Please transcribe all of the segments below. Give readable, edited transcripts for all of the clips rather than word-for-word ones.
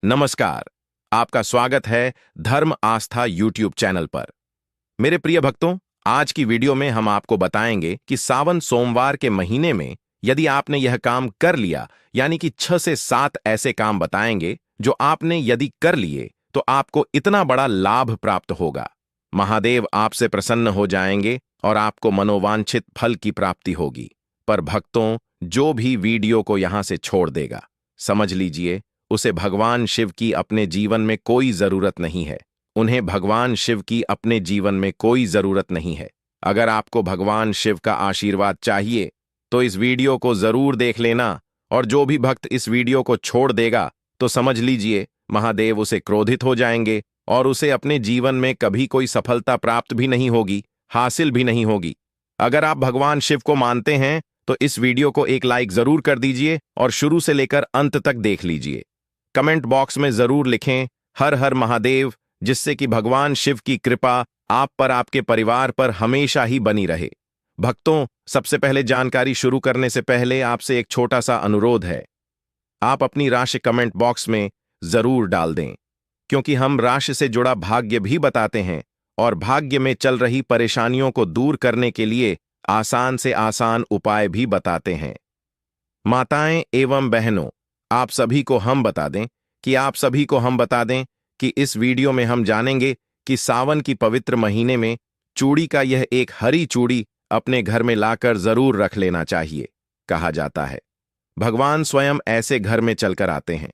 नमस्कार। आपका स्वागत है धर्म आस्था यूट्यूब चैनल पर। मेरे प्रिय भक्तों, आज की वीडियो में हम आपको बताएंगे कि सावन सोमवार के महीने में यदि आपने यह काम कर लिया, यानी कि 6 से 7 ऐसे काम बताएंगे जो आपने यदि कर लिए तो आपको इतना बड़ा लाभ प्राप्त होगा। महादेव आपसे प्रसन्न हो जाएंगे और आपको मनोवांछित फल की प्राप्ति होगी। पर भक्तों, जो भी वीडियो को यहां से छोड़ देगा, समझ लीजिए उसे भगवान शिव की अपने जीवन में कोई जरूरत नहीं है। उन्हें भगवान शिव की अपने जीवन में कोई जरूरत नहीं है। अगर आपको भगवान शिव का आशीर्वाद चाहिए तो इस वीडियो को जरूर देख लेना, और जो भी भक्त इस वीडियो को छोड़ देगा तो समझ लीजिए महादेव उसे क्रोधित हो जाएंगे और उसे अपने जीवन में कभी कोई सफलता प्राप्त भी नहीं होगी, हासिल भी नहीं होगी। अगर आप भगवान शिव को मानते हैं तो इस वीडियो को एक लाइक जरूर कर दीजिए और शुरू से लेकर अंत तक देख लीजिए। कमेंट बॉक्स में जरूर लिखें हर हर महादेव, जिससे कि भगवान शिव की कृपा आप पर, आपके परिवार पर हमेशा ही बनी रहे। भक्तों, सबसे पहले जानकारी शुरू करने से पहले आपसे एक छोटा सा अनुरोध है। आप अपनी राशि कमेंट बॉक्स में जरूर डाल दें, क्योंकि हम राशि से जुड़ा भाग्य भी बताते हैं और भाग्य में चल रही परेशानियों को दूर करने के लिए आसान से आसान उपाय भी बताते हैं। माताएं एवं बहनों, आप सभी को हम बता दें कि इस वीडियो में हम जानेंगे कि सावन की पवित्र महीने में चूड़ी का यह एक हरी चूड़ी अपने घर में लाकर जरूर रख लेना चाहिए। कहा जाता है भगवान स्वयं ऐसे घर में चलकर आते हैं।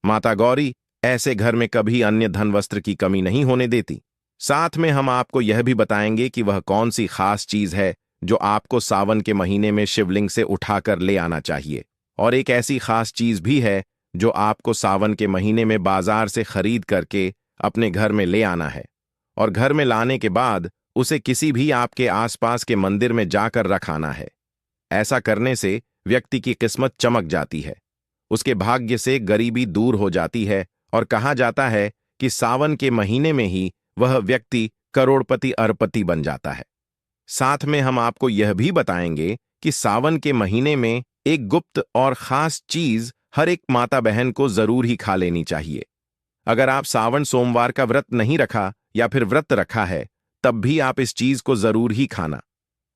माता गौरी ऐसे घर में कभी अन्य धन वस्त्र की कमी नहीं होने देती। साथ में हम आपको यह भी बताएंगे कि वह कौन सी खास चीज है जो आपको सावन के महीने में शिवलिंग से उठाकर ले आना चाहिए, और एक ऐसी खास चीज भी है जो आपको सावन के महीने में बाजार से खरीद करके अपने घर में ले आना है, और घर में लाने के बाद उसे किसी भी आपके आसपास के मंदिर में जाकर रखाना है। ऐसा करने से व्यक्ति की किस्मत चमक जाती है, उसके भाग्य से गरीबी दूर हो जाती है, और कहा जाता है कि सावन के महीने में ही वह व्यक्ति करोड़पति अरबपति बन जाता है। साथ में हम आपको यह भी बताएंगे कि सावन के महीने में एक गुप्त और खास चीज हर एक माता बहन को जरूर ही खा लेनी चाहिए। अगर आप सावन सोमवार का व्रत नहीं रखा या फिर व्रत रखा है, तब भी आप इस चीज को जरूर ही खाना।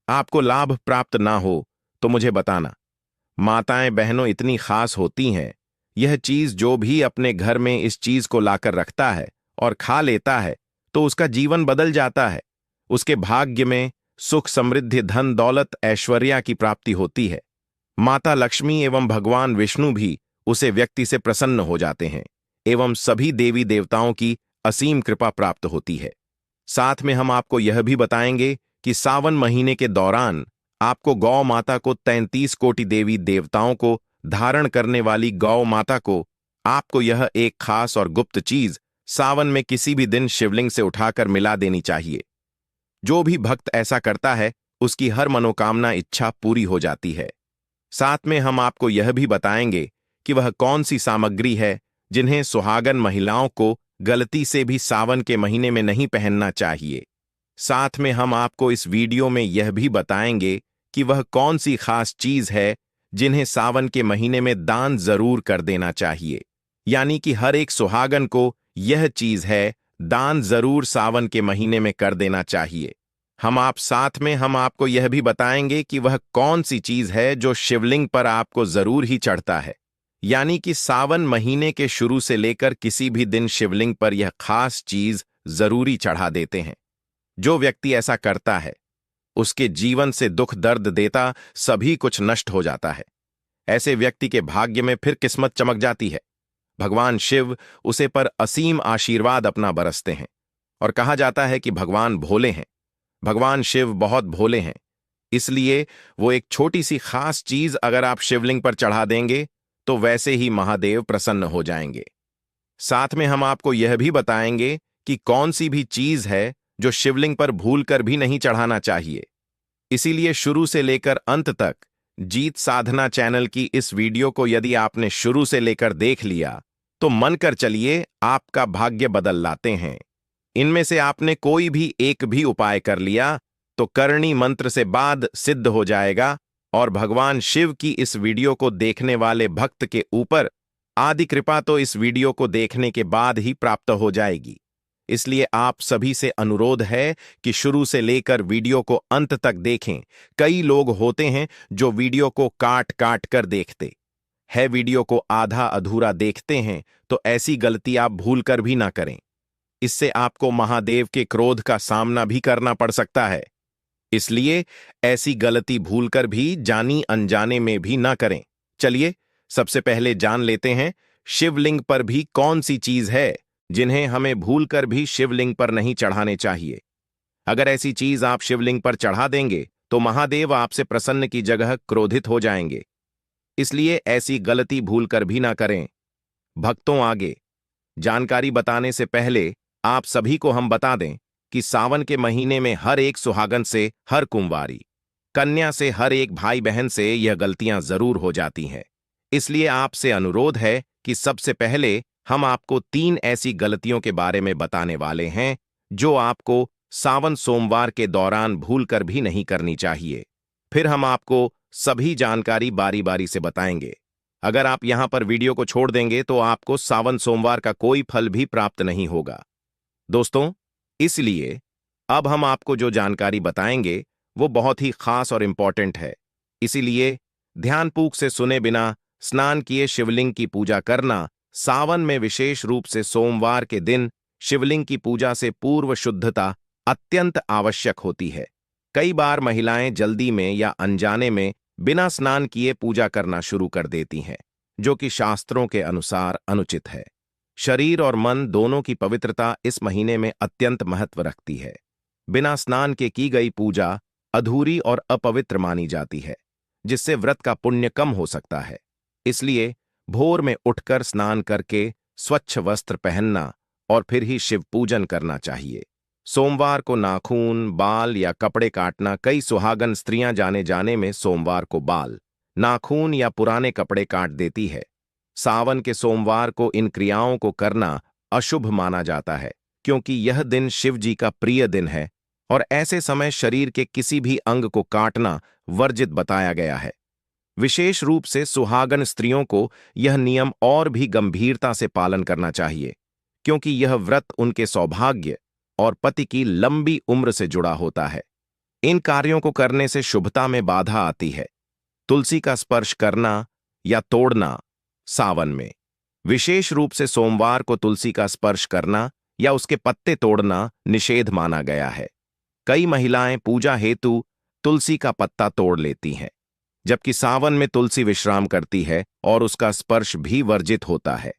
आपको लाभ प्राप्त ना हो तो मुझे बताना। माताएं बहनों इतनी खास होती हैं, यह चीज जो भी अपने घर में इस चीज को लाकर रखता है और खा लेता है तो उसका जीवन बदल जाता है। उसके भाग्य में सुख, समृद्धि, धन दौलत, ऐश्वर्या की प्राप्ति होती है। माता लक्ष्मी एवं भगवान विष्णु भी उसे व्यक्ति से प्रसन्न हो जाते हैं एवं सभी देवी देवताओं की असीम कृपा प्राप्त होती है। साथ में हम आपको यह भी बताएंगे कि सावन महीने के दौरान आपको गौ माता को, 33 कोटि देवी देवताओं को धारण करने वाली गौ माता को, आपको यह एक खास और गुप्त चीज सावन में किसी भी दिन शिवलिंग से उठाकर मिला देनी चाहिए। जो भी भक्त ऐसा करता है उसकी हर मनोकामना इच्छा पूरी हो जाती है। साथ में हम आपको यह भी बताएंगे कि वह कौन सी सामग्री है जिन्हें सुहागन महिलाओं को गलती से भी सावन के महीने में नहीं पहनना चाहिए। साथ में हम आपको इस वीडियो में यह भी बताएंगे कि वह कौन सी खास चीज है जिन्हें सावन के महीने में दान जरूर कर देना चाहिए, यानी कि हर एक सुहागन को यह चीज है दान जरूर सावन के महीने में कर देना चाहिए। साथ में हम आपको यह भी बताएंगे कि वह कौन सी चीज है जो शिवलिंग पर आपको जरूर ही चढ़ता है, यानी कि सावन महीने के शुरू से लेकर किसी भी दिन शिवलिंग पर यह खास चीज जरूरी चढ़ा देते हैं। जो व्यक्ति ऐसा करता है उसके जीवन से दुख, दर्द देता सभी कुछ नष्ट हो जाता है। ऐसे व्यक्ति के भाग्य में फिर किस्मत चमक जाती है। भगवान शिव उसे पर असीम आशीर्वाद अपना बरसते हैं, और कहा जाता है कि भगवान भोले हैं। भगवान शिव बहुत भोले हैं, इसलिए वो एक छोटी सी खास चीज अगर आप शिवलिंग पर चढ़ा देंगे तो वैसे ही महादेव प्रसन्न हो जाएंगे। साथ में हम आपको यह भी बताएंगे कि कौन सी भी चीज है जो शिवलिंग पर भूलकर भी नहीं चढ़ाना चाहिए। इसीलिए शुरू से लेकर अंत तक जीत साधना चैनल की इस वीडियो को यदि आपने शुरू से लेकर देख लिया तो मन कर चलिए आपका भाग्य बदल लाते हैं। इनमें से आपने कोई भी एक भी उपाय कर लिया तो करणी मंत्र से बाद सिद्ध हो जाएगा, और भगवान शिव की इस वीडियो को देखने वाले भक्त के ऊपर आदि कृपा तो इस वीडियो को देखने के बाद ही प्राप्त हो जाएगी। इसलिए आप सभी से अनुरोध है कि शुरू से लेकर वीडियो को अंत तक देखें। कई लोग होते हैं जो वीडियो को काट काट कर देखते हैं, वीडियो को आधा अधूरा देखते हैं, तो ऐसी गलती आप भूल कर भी ना करें। इससे आपको महादेव के क्रोध का सामना भी करना पड़ सकता है। इसलिए ऐसी गलती भूलकर भी जानी अनजाने में भी ना करें। चलिए सबसे पहले जान लेते हैं शिवलिंग पर भी कौन सी चीज है जिन्हें हमें भूलकर भी शिवलिंग पर नहीं चढ़ाने चाहिए। अगर ऐसी चीज आप शिवलिंग पर चढ़ा देंगे तो महादेव आपसे प्रसन्न की जगह क्रोधित हो जाएंगे। इसलिए ऐसी गलती भूलकर भी ना करें। भक्तों, आगे जानकारी बताने से पहले आप सभी को हम बता दें कि सावन के महीने में हर एक सुहागन से, हर कुंवारी कन्या से, हर एक भाई बहन से यह गलतियां जरूर हो जाती हैं। इसलिए आपसे अनुरोध है कि सबसे पहले हम आपको 3 ऐसी गलतियों के बारे में बताने वाले हैं जो आपको सावन सोमवार के दौरान भूलकर भी नहीं करनी चाहिए। फिर हम आपको सभी जानकारी बारी बारी से बताएंगे। अगर आप यहां पर वीडियो को छोड़ देंगे तो आपको सावन सोमवार का कोई फल भी प्राप्त नहीं होगा। दोस्तों, इसलिए अब हम आपको जो जानकारी बताएंगे वो बहुत ही खास और इंपॉर्टेंट है। इसीलिए ध्यानपूर्वक से सुने बिना स्नान किए शिवलिंग की पूजा करना सावन में, विशेष रूप से सोमवार के दिन, शिवलिंग की पूजा से पूर्व शुद्धता अत्यंत आवश्यक होती है। कई बार महिलाएं जल्दी में या अनजाने में बिना स्नान किए पूजा करना शुरू कर देती हैं, जो कि शास्त्रों के अनुसार अनुचित है। शरीर और मन दोनों की पवित्रता इस महीने में अत्यंत महत्व रखती है। बिना स्नान के की गई पूजा अधूरी और अपवित्र मानी जाती है, जिससे व्रत का पुण्य कम हो सकता है। इसलिए भोर में उठकर स्नान करके स्वच्छ वस्त्र पहनना और फिर ही शिव पूजन करना चाहिए। सोमवार को नाखून, बाल या कपड़े काटना, कई सुहागन स्त्रियां जाने जाने में सोमवार को बाल, नाखून या पुराने कपड़े काट देती है। सावन के सोमवार को इन क्रियाओं को करना अशुभ माना जाता है, क्योंकि यह दिन शिव जी का प्रिय दिन है और ऐसे समय शरीर के किसी भी अंग को काटना वर्जित बताया गया है। विशेष रूप से सुहागन स्त्रियों को यह नियम और भी गंभीरता से पालन करना चाहिए, क्योंकि यह व्रत उनके सौभाग्य और पति की लंबी उम्र से जुड़ा होता है। इन कार्यों को करने से शुभता में बाधा आती है। तुलसी का स्पर्श करना या तोड़ना, सावन में विशेष रूप से सोमवार को तुलसी का स्पर्श करना या उसके पत्ते तोड़ना निषेध माना गया है। कई महिलाएं पूजा हेतु तुलसी का पत्ता तोड़ लेती हैं, जबकि सावन में तुलसी विश्राम करती है और उसका स्पर्श भी वर्जित होता है।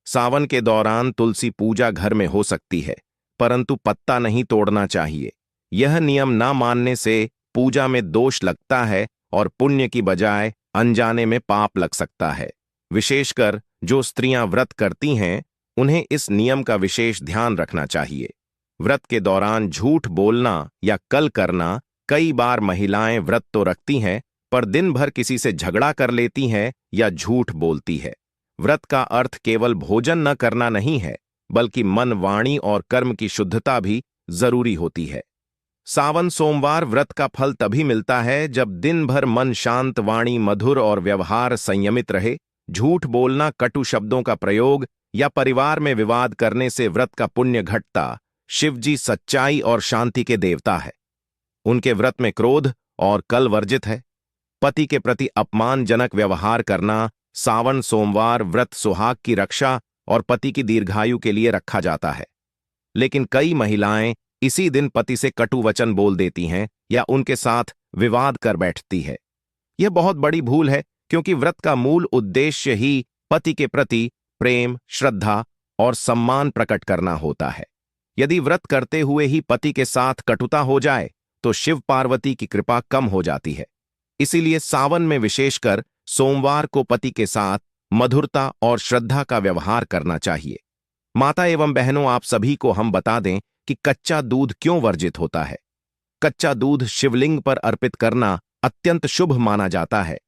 सावन के दौरान तुलसी पूजा घर में हो सकती है, परंतु पत्ता नहीं तोड़ना चाहिए। यह नियम ना मानने से पूजा में दोष लगता है और पुण्य की बजाय अनजाने में पाप लग सकता है। विशेषकर जो स्त्रियां व्रत करती हैं, उन्हें इस नियम का विशेष ध्यान रखना चाहिए। व्रत के दौरान झूठ बोलना या कल करना, कई बार महिलाएं व्रत तो रखती हैं पर दिन भर किसी से झगड़ा कर लेती हैं या झूठ बोलती है। व्रत का अर्थ केवल भोजन न करना नहीं है, बल्कि मन, वाणी और कर्म की शुद्धता भी जरूरी होती है। सावन सोमवार व्रत का फल तभी मिलता है जब दिन भर मन शांत, वाणी मधुर और व्यवहार संयमित रहे। झूठ बोलना, कटु शब्दों का प्रयोग या परिवार में विवाद करने से व्रत का पुण्य घटता। शिवजी सच्चाई और शांति के देवता है। उनके व्रत में क्रोध और कल वर्जित है। पति के प्रति अपमानजनक व्यवहार करना, सावन सोमवार व्रत सुहाग की रक्षा और पति की दीर्घायु के लिए रखा जाता है। लेकिन कई महिलाएं इसी दिन पति से कटु वचन बोल देती हैं या उनके साथ विवाद कर बैठती है। यह बहुत बड़ी भूल है, क्योंकि व्रत का मूल उद्देश्य ही पति के प्रति प्रेम, श्रद्धा और सम्मान प्रकट करना होता है। यदि व्रत करते हुए ही पति के साथ कटुता हो जाए तो शिव पार्वती की कृपा कम हो जाती है। इसीलिए सावन में विशेषकर सोमवार को पति के साथ मधुरता और श्रद्धा का व्यवहार करना चाहिए। माता एवं बहनों, आप सभी को हम बता दें कि कच्चा दूध क्यों वर्जित होता है। कच्चा दूध शिवलिंग पर अर्पित करना अत्यंत शुभ माना जाता है,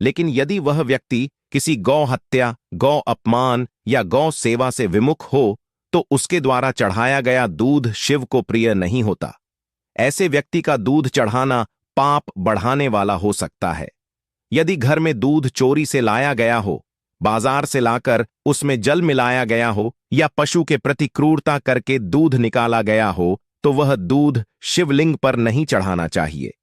लेकिन यदि वह व्यक्ति किसी गौ हत्या, गौ अपमान या गौ सेवा से विमुख हो तो उसके द्वारा चढ़ाया गया दूध शिव को प्रिय नहीं होता। ऐसे व्यक्ति का दूध चढ़ाना पाप बढ़ाने वाला हो सकता है। यदि घर में दूध चोरी से लाया गया हो, बाजार से लाकर उसमें जल मिलाया गया हो या पशु के प्रति क्रूरता करके दूध निकाला गया हो तो वह दूध शिवलिंग पर नहीं चढ़ाना चाहिए।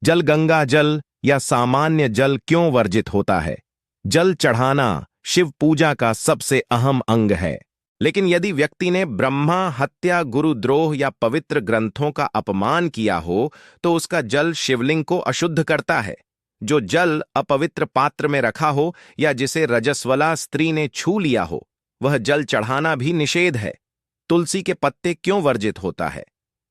जल गंगा जल या सामान्य जल क्यों वर्जित होता है? जल चढ़ाना शिव पूजा का सबसे अहम अंग है, लेकिन यदि व्यक्ति ने ब्रह्मा हत्या, गुरुद्रोह या पवित्र ग्रंथों का अपमान किया हो तो उसका जल शिवलिंग को अशुद्ध करता है। जो जल अपवित्र पात्र में रखा हो या जिसे रजस्वला स्त्री ने छू लिया हो, वह जल चढ़ाना भी निषेध है। तुलसी के पत्ते क्यों वर्जित होता है?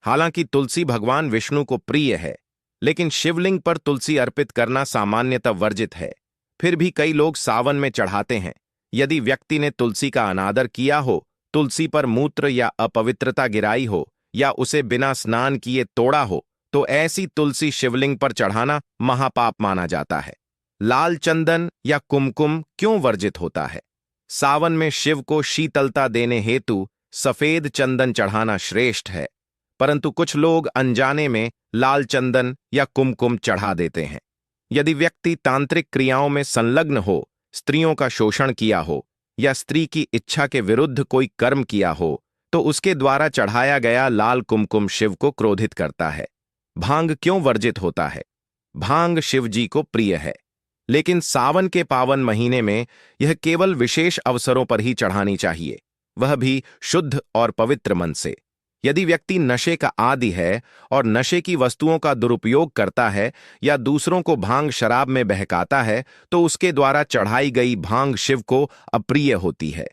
हालांकि तुलसी भगवान विष्णु को प्रिय है, लेकिन शिवलिंग पर तुलसी अर्पित करना सामान्यतः वर्जित है। फिर भी कई लोग सावन में चढ़ाते हैं। यदि व्यक्ति ने तुलसी का अनादर किया हो, तुलसी पर मूत्र या अपवित्रता गिराई हो या उसे बिना स्नान किए तोड़ा हो, तो ऐसी तुलसी शिवलिंग पर चढ़ाना महापाप माना जाता है। लाल चंदन या कुमकुम क्यों वर्जित होता है? सावन में शिव को शीतलता देने हेतु सफेद चंदन चढ़ाना श्रेष्ठ है, परंतु कुछ लोग अनजाने में लाल चंदन या कुमकुम चढ़ा देते हैं। यदि व्यक्ति तांत्रिक क्रियाओं में संलग्न हो, स्त्रियों का शोषण किया हो या स्त्री की इच्छा के विरुद्ध कोई कर्म किया हो, तो उसके द्वारा चढ़ाया गया लाल कुमकुम शिव को क्रोधित करता है। भांग क्यों वर्जित होता है? भांग शिव जी को प्रिय है, लेकिन सावन के पावन महीने में यह केवल विशेष अवसरों पर ही चढ़ानी चाहिए, वह भी शुद्ध और पवित्र मन से। यदि व्यक्ति नशे का आदी है और नशे की वस्तुओं का दुरुपयोग करता है या दूसरों को भांग शराब में बहकाता है, तो उसके द्वारा चढ़ाई गई भांग शिव को अप्रिय होती है।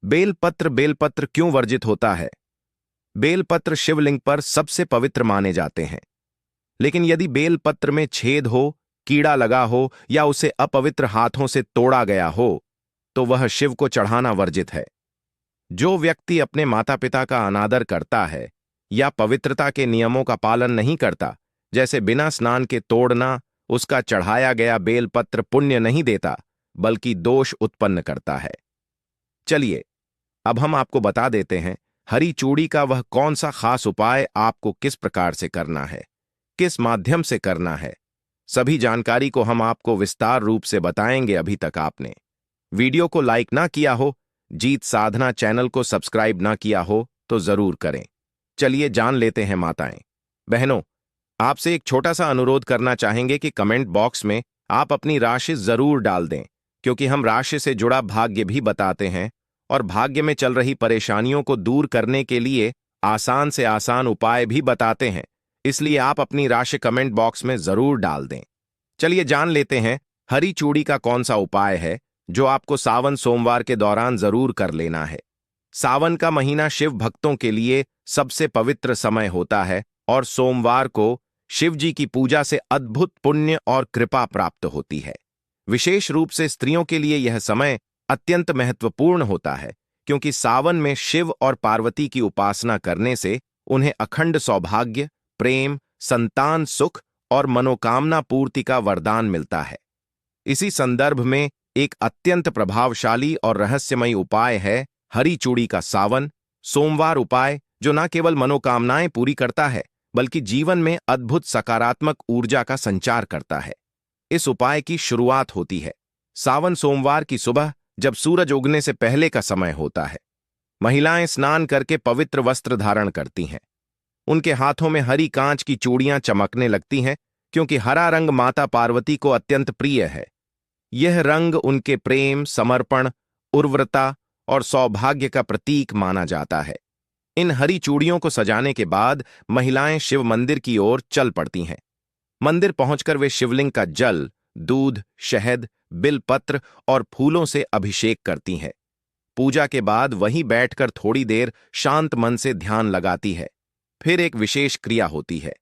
बेलपत्र क्यों वर्जित होता है? बेलपत्र शिवलिंग पर सबसे पवित्र माने जाते हैं, लेकिन यदि बेलपत्र में छेद हो, कीड़ा लगा हो या उसे अपवित्र हाथों से तोड़ा गया हो, तो वह शिव को चढ़ाना वर्जित है। जो व्यक्ति अपने माता पिता का अनादर करता है या पवित्रता के नियमों का पालन नहीं करता, जैसे बिना स्नान के तोड़ना, उसका चढ़ाया गया बेलपत्र पुण्य नहीं देता बल्कि दोष उत्पन्न करता है। चलिए अब हम आपको बता देते हैं हरी चूड़ी का वह कौन सा खास उपाय आपको किस प्रकार से करना है, किस माध्यम से करना है। सभी जानकारी को हम आपको विस्तार रूप से बताएंगे। अभी तक आपने वीडियो को लाइक ना किया हो, जीत साधना चैनल को सब्सक्राइब ना किया हो तो जरूर करें। चलिए जान लेते हैं माताएं बहनों, आपसे एक छोटा सा अनुरोध करना चाहेंगे कि कमेंट बॉक्स में आप अपनी राशि जरूर डाल दें, क्योंकि हम राशि से जुड़ा भाग्य भी बताते हैं और भाग्य में चल रही परेशानियों को दूर करने के लिए आसान से आसान उपाय भी बताते हैं। इसलिए आप अपनी राशि कमेंट बॉक्स में जरूर डाल दें। चलिए जान लेते हैं हरी चूड़ी का कौन सा उपाय है जो आपको सावन सोमवार के दौरान जरूर कर लेना है। सावन का महीना शिव भक्तों के लिए सबसे पवित्र समय होता है और सोमवार को शिव जी की पूजा से अद्भुत पुण्य और कृपा प्राप्त होती है। विशेष रूप से स्त्रियों के लिए यह समय अत्यंत महत्वपूर्ण होता है, क्योंकि सावन में शिव और पार्वती की उपासना करने से उन्हें अखंड सौभाग्य, प्रेम, संतान सुख और मनोकामना पूर्ति का वरदान मिलता है। इसी संदर्भ में एक अत्यंत प्रभावशाली और रहस्यमयी उपाय है हरी चूड़ी का सावन सोमवार उपाय, जो न केवल मनोकामनाएं पूरी करता है बल्कि जीवन में अद्भुत सकारात्मक ऊर्जा का संचार करता है। इस उपाय की शुरुआत होती है सावन सोमवार की सुबह, जब सूरज उगने से पहले का समय होता है। महिलाएं स्नान करके पवित्र वस्त्र धारण करती हैं। उनके हाथों में हरी कांच की चूड़ियां चमकने लगती हैं, क्योंकि हरा रंग माता पार्वती को अत्यंत प्रिय है। यह रंग उनके प्रेम, समर्पण, उर्वरता और सौभाग्य का प्रतीक माना जाता है। इन हरी चूड़ियों को सजाने के बाद महिलाएं शिव मंदिर की ओर चल पड़ती हैं। मंदिर पहुंचकर वे शिवलिंग का जल, दूध, शहद, बिलपत्र और फूलों से अभिषेक करती हैं। पूजा के बाद वहीं बैठकर थोड़ी देर शांत मन से ध्यान लगाती है। फिर एक विशेष क्रिया होती है।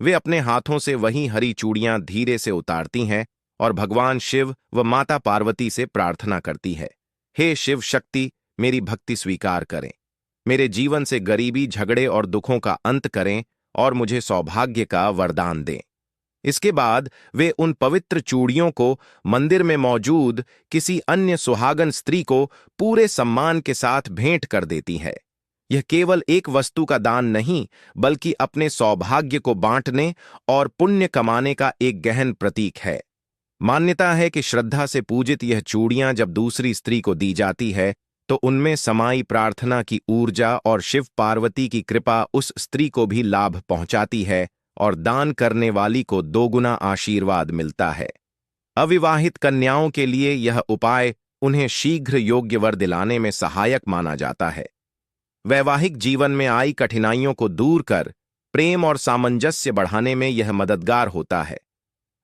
वे अपने हाथों से वहीं हरी चूड़ियां धीरे से उतारती हैं और भगवान शिव व माता पार्वती से प्रार्थना करती है, हे शिव शक्ति, मेरी भक्ति स्वीकार करें, मेरे जीवन से गरीबी, झगड़े और दुखों का अंत करें और मुझे सौभाग्य का वरदान दें। इसके बाद वे उन पवित्र चूड़ियों को मंदिर में मौजूद किसी अन्य सुहागन स्त्री को पूरे सम्मान के साथ भेंट कर देती है। यह केवल एक वस्तु का दान नहीं, बल्कि अपने सौभाग्य को बांटने और पुण्य कमाने का एक गहन प्रतीक है। मान्यता है कि श्रद्धा से पूजित यह चूड़ियां जब दूसरी स्त्री को दी जाती है तो उनमें समाई प्रार्थना की ऊर्जा और शिव पार्वती की कृपा उस स्त्री को भी लाभ पहुंचाती है और दान करने वाली को दोगुना आशीर्वाद मिलता है। अविवाहित कन्याओं के लिए यह उपाय उन्हें शीघ्र योग्य वर दिलाने में सहायक माना जाता है। वैवाहिक जीवन में आई कठिनाइयों को दूर कर प्रेम और सामंजस्य बढ़ाने में यह मददगार होता है।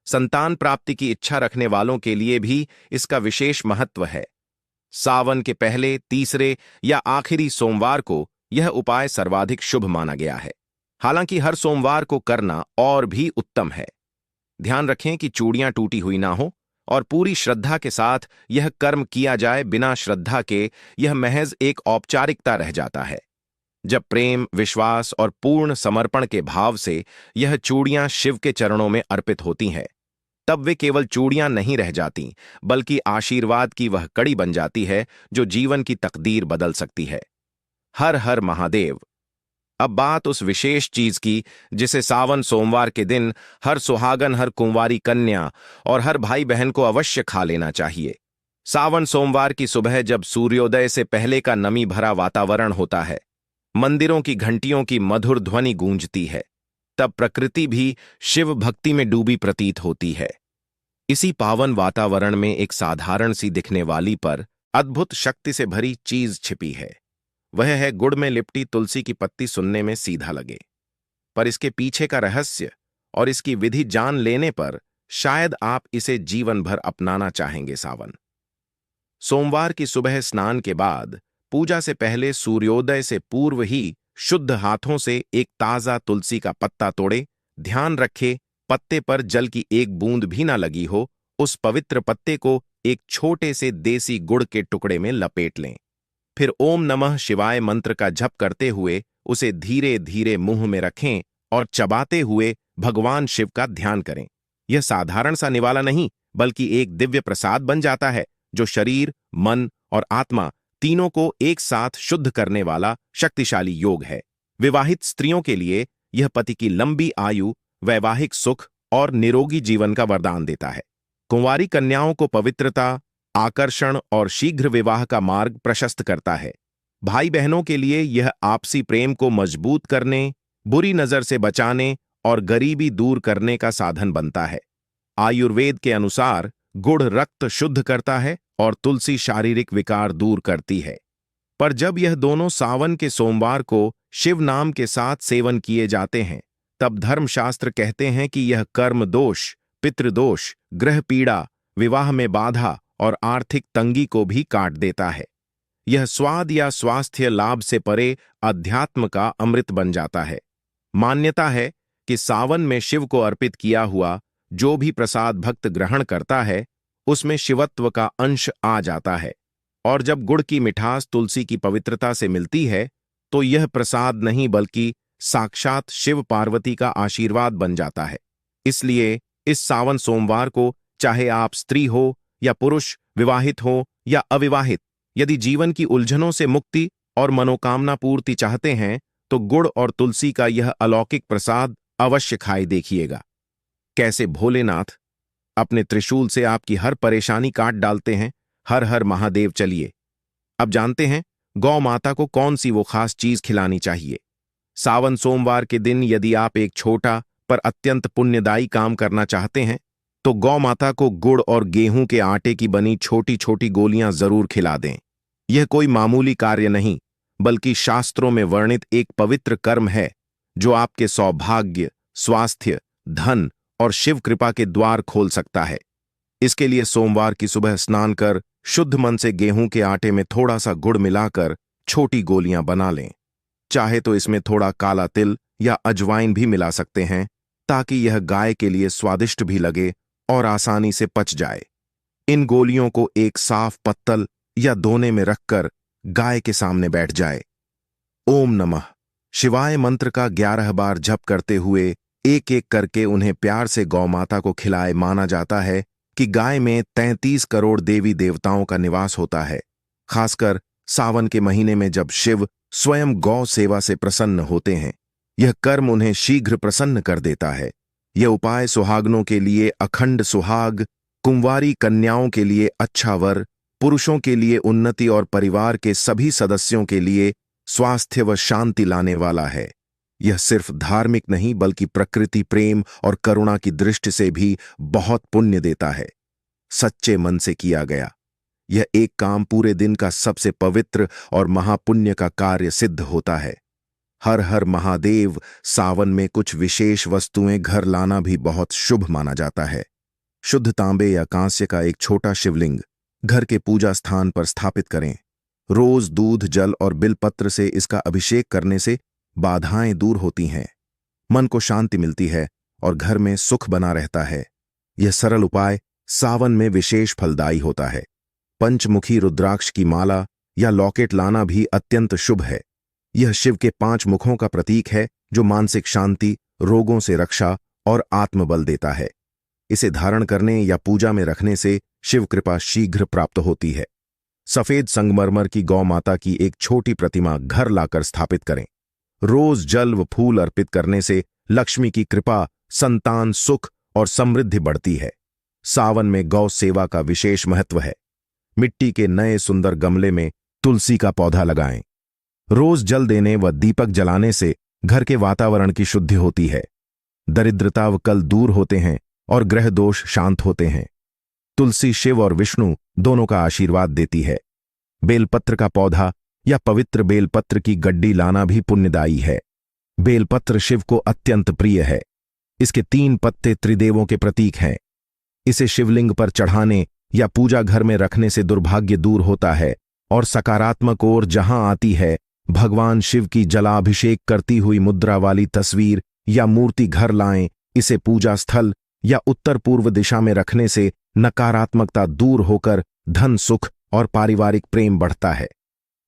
संतान प्राप्ति की इच्छा रखने वालों के लिए भी इसका विशेष महत्व है। सावन के पहले, तीसरे या आखिरी सोमवार को यह उपाय सर्वाधिक शुभ माना गया है। हालांकि हर सोमवार को करना और भी उत्तम है। ध्यान रखें कि चूड़ियां टूटी हुई ना हो और पूरी श्रद्धा के साथ यह कर्म किया जाए। बिना श्रद्धा के यह महज एक औपचारिकता रह जाता है। जब प्रेम, विश्वास और पूर्ण समर्पण के भाव से यह चूड़ियां शिव के चरणों में अर्पित होती हैं, तब वे केवल चूड़ियां नहीं रह जाती, बल्कि आशीर्वाद की वह कड़ी बन जाती है जो जीवन की तकदीर बदल सकती है। हर हर महादेव। अब बात उस विशेष चीज की जिसे सावन सोमवार के दिन हर सुहागन, हर कुंवारी कन्या और हर भाई बहन को अवश्य खा लेना चाहिए। सावन सोमवार की सुबह जब सूर्योदय से पहले का नमी भरा वातावरण होता है, मंदिरों की घंटियों की मधुर ध्वनि गूंजती है, तब प्रकृति भी शिव भक्ति में डूबी प्रतीत होती है। इसी पावन वातावरण में एक साधारण सी दिखने वाली पर अद्भुत शक्ति से भरी चीज छिपी है। वह है गुड़ में लिपटी तुलसी की पत्ती। सुनने में सीधा लगे, पर इसके पीछे का रहस्य और इसकी विधि जान लेने पर शायद आप इसे जीवन भर अपनाना चाहेंगे। सावन सोमवार की सुबह स्नान के बाद पूजा से पहले सूर्योदय से पूर्व ही शुद्ध हाथों से एक ताजा तुलसी का पत्ता तोड़े। ध्यान रखे पत्ते पर जल की एक बूंद भी ना लगी हो। उस पवित्र पत्ते को एक छोटे से देसी गुड़ के टुकड़े में लपेट लें। फिर ओम नमः शिवाय मंत्र का जप करते हुए उसे धीरे धीरे मुंह में रखें और चबाते हुए भगवान शिव का ध्यान करें। यह साधारण सा निवाला नहीं, बल्कि एक दिव्य प्रसाद बन जाता है जो शरीर, मन और आत्मा तीनों को एक साथ शुद्ध करने वाला शक्तिशाली योग है। विवाहित स्त्रियों के लिए यह पति की लंबी आयु, वैवाहिक सुख और निरोगी जीवन का वरदान देता है। कुंवारी कन्याओं को पवित्रता, आकर्षण और शीघ्र विवाह का मार्ग प्रशस्त करता है। भाई बहनों के लिए यह आपसी प्रेम को मजबूत करने, बुरी नजर से बचाने और गरीबी दूर करने का साधन बनता है। आयुर्वेद के अनुसार गुड़ रक्त शुद्ध करता है और तुलसी शारीरिक विकार दूर करती है। पर जब यह दोनों सावन के सोमवार को शिव नाम के साथ सेवन किए जाते हैं, तब धर्मशास्त्र कहते हैं कि यह कर्म दोष, पितृदोष, ग्रह पीड़ा, विवाह में बाधा और आर्थिक तंगी को भी काट देता है। यह स्वाद या स्वास्थ्य लाभ से परे अध्यात्म का अमृत बन जाता है। मान्यता है कि सावन में शिव को अर्पित किया हुआ जो भी प्रसाद भक्त ग्रहण करता है, उसमें शिवत्व का अंश आ जाता है। और जब गुड़ की मिठास तुलसी की पवित्रता से मिलती है, तो यह प्रसाद नहीं बल्कि साक्षात शिव पार्वती का आशीर्वाद बन जाता है। इसलिए इस सावन सोमवार को चाहे आप स्त्री हो या पुरुष, विवाहित हो या अविवाहित, यदि जीवन की उलझनों से मुक्ति और मनोकामना पूर्ति चाहते हैं, तो गुड़ और तुलसी का यह अलौकिक प्रसाद अवश्य खाए देखिएगा। कैसे भोलेनाथ अपने त्रिशूल से आपकी हर परेशानी काट डालते हैं। हर हर महादेव। चलिए अब जानते हैं गौ माता को कौन सी वो खास चीज खिलानी चाहिए। सावन सोमवार के दिन यदि आप एक छोटा पर अत्यंत पुण्यदायी काम करना चाहते हैं, तो गौ माता को गुड़ और गेहूं के आटे की बनी छोटी छोटी गोलियां जरूर खिला दें। यह कोई मामूली कार्य नहीं, बल्कि शास्त्रों में वर्णित एक पवित्र कर्म है जो आपके सौभाग्य, स्वास्थ्य, धन और शिव कृपा के द्वार खोल सकता है। इसके लिए सोमवार की सुबह स्नान कर शुद्ध मन से गेहूं के आटे में थोड़ा सा गुड़ मिलाकर छोटी गोलियां बना लें। चाहे तो इसमें थोड़ा काला तिल या अजवाइन भी मिला सकते हैं, ताकि यह गाय के लिए स्वादिष्ट भी लगे और आसानी से पच जाए। इन गोलियों को एक साफ पत्तल या दोने में रखकर गाय के सामने बैठ जाए। ओम नमः शिवाय मंत्र का 11 बार जप करते हुए एक एक करके उन्हें प्यार से गौ माता को खिलाए। माना जाता है कि गाय में 33 करोड़ देवी देवताओं का निवास होता है। खासकर सावन के महीने में जब शिव स्वयं गौ सेवा से प्रसन्न होते हैं, यह कर्म उन्हें शीघ्र प्रसन्न कर देता है। यह उपाय सुहागनों के लिए अखंड सुहाग, कुंवारी कन्याओं के लिए अच्छा वर, पुरुषों के लिए उन्नति और परिवार के सभी सदस्यों के लिए स्वास्थ्य व शांति लाने वाला है। यह सिर्फ धार्मिक नहीं बल्कि प्रकृति प्रेम और करुणा की दृष्टि से भी बहुत पुण्य देता है। सच्चे मन से किया गया यह एक काम पूरे दिन का सबसे पवित्र और महापुण्य का कार्य सिद्ध होता है। हर हर महादेव सावन में कुछ विशेष वस्तुएं घर लाना भी बहुत शुभ माना जाता है। शुद्ध तांबे या कांस्य का एक छोटा शिवलिंग घर के पूजा स्थान पर स्थापित करें। रोज दूध जल और बिलपत्र से इसका अभिषेक करने से बाधाएं दूर होती हैं, मन को शांति मिलती है और घर में सुख बना रहता है। यह सरल उपाय सावन में विशेष फलदायी होता है। पंचमुखी रुद्राक्ष की माला या लॉकेट लाना भी अत्यंत शुभ है। यह शिव के 5 मुखों का प्रतीक है जो मानसिक शांति, रोगों से रक्षा और आत्मबल देता है। इसे धारण करने या पूजा में रखने से शिव कृपा शीघ्र प्राप्त होती है। सफेद संगमरमर की गौ माता की एक छोटी प्रतिमा घर लाकर स्थापित करें। रोज जल व फूल अर्पित करने से लक्ष्मी की कृपा, संतान सुख और समृद्धि बढ़ती है। सावन में गौ सेवा का विशेष महत्व है। मिट्टी के नए सुंदर गमले में तुलसी का पौधा लगाएं। रोज जल देने व दीपक जलाने से घर के वातावरण की शुद्धि होती है। दरिद्रता व कल दूर होते हैं और ग्रह दोष शांत होते हैं। तुलसी शिव और विष्णु दोनों का आशीर्वाद देती है। बेलपत्र का पौधा या पवित्र बेलपत्र की गड्डी लाना भी पुण्यदायी है। बेलपत्र शिव को अत्यंत प्रिय है। इसके 3 पत्ते त्रिदेवों के प्रतीक हैं। इसे शिवलिंग पर चढ़ाने या पूजा घर में रखने से दुर्भाग्य दूर होता है और सकारात्मक ओर जहां आती है। भगवान शिव की जलाभिषेक करती हुई मुद्रा वाली तस्वीर या मूर्ति घर लाएं। इसे पूजा स्थल या उत्तर पूर्व दिशा में रखने से नकारात्मकता दूर होकर धन सुख और पारिवारिक प्रेम बढ़ता है।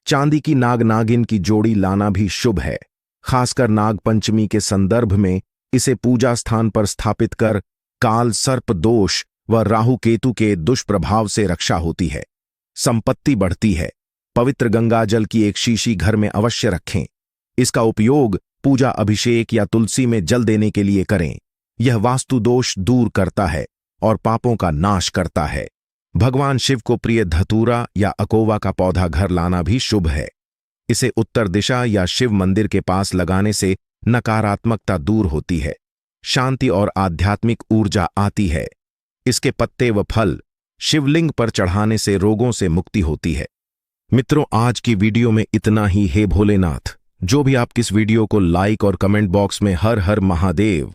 चांदी की नाग नागिन की जोड़ी लाना भी शुभ है। खासकर नाग पंचमी के संदर्भ में इसे पूजा स्थान पर स्थापित कर काल सर्प दोष व राहु केतु के दुष्प्रभाव से रक्षा होती है। संपत्ति बढ़ती है। पवित्र गंगा जल की एक शीशी घर में अवश्य रखें। इसका उपयोग पूजा अभिषेक या तुलसी में जल देने के लिए करें। यह वास्तु दोष दूर करता है और पापों का नाश करता है। भगवान शिव को प्रिय धतूरा या अकोवा का पौधा घर लाना भी शुभ है। इसे उत्तर दिशा या शिव मंदिर के पास लगाने से नकारात्मकता दूर होती है, शांति और आध्यात्मिक ऊर्जा आती है। इसके पत्ते व फल शिवलिंग पर चढ़ाने से रोगों से मुक्ति होती है। मित्रों, आज की वीडियो में इतना ही। हे भोलेनाथ, जो भी आप किस वीडियो को लाइक और कमेंट बॉक्स में हर हर महादेव